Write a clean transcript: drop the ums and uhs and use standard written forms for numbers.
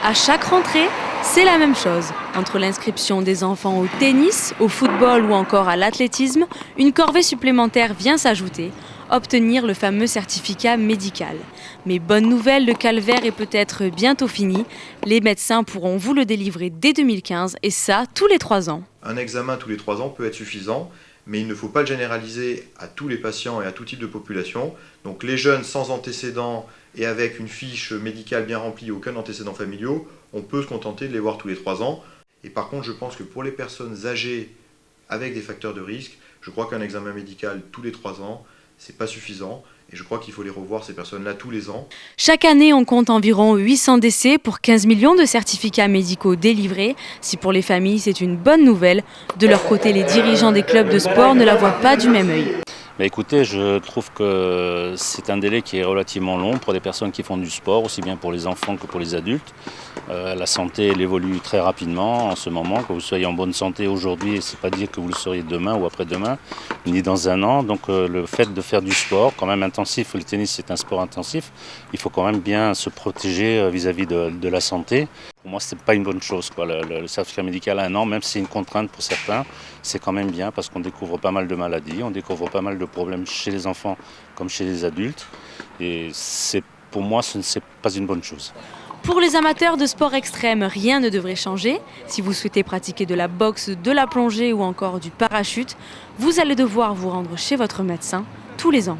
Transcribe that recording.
À chaque rentrée, c'est la même chose. Entre l'inscription des enfants au tennis, au football ou encore à l'athlétisme, une corvée supplémentaire vient s'ajouter, obtenir le fameux certificat médical. Mais bonne nouvelle, le calvaire est peut-être bientôt fini. Les médecins pourront vous le délivrer dès 2015 et ça, tous les 3 ans. Un examen tous les 3 ans peut être suffisant, mais il ne faut pas le généraliser à tous les patients et à tout type de population. Donc les jeunes sans antécédents et avec une fiche médicale bien remplie, aucun antécédent familiaux, on peut se contenter de les voir tous les 3 ans. Et par contre, je pense que pour les personnes âgées avec des facteurs de risque, je crois qu'un examen médical tous les 3 ans, c'est pas suffisant. Et je crois qu'il faut les revoir, ces personnes-là, tous les ans. Chaque année, on compte environ 800 décès pour 15 millions de certificats médicaux délivrés. Si pour les familles, c'est une bonne nouvelle, de leur côté, les dirigeants des clubs de sport ne la voient pas du même œil. Écoutez, je trouve que c'est un délai qui est relativement long pour des personnes qui font du sport, aussi bien pour les enfants que pour les adultes. La santé, elle évolue très rapidement en ce moment. Que vous soyez en bonne santé aujourd'hui, c'est pas dire que vous le serez demain ou après-demain, ni dans un an. Donc le fait de faire du sport, quand même intensif, le tennis c'est un sport intensif, il faut quand même bien se protéger vis-à-vis de la santé. Pour moi, c'est pas une bonne chose, quoi. Le certificat médical à 1 an, même si c'est une contrainte pour certains, c'est quand même bien parce qu'on découvre pas mal de maladies, on découvre pas mal de problèmes chez les enfants comme chez les adultes. Et pour moi, ce n'est pas une bonne chose. Pour les amateurs de sport extrême, rien ne devrait changer. Si vous souhaitez pratiquer de la boxe, de la plongée ou encore du parachute, vous allez devoir vous rendre chez votre médecin tous les ans.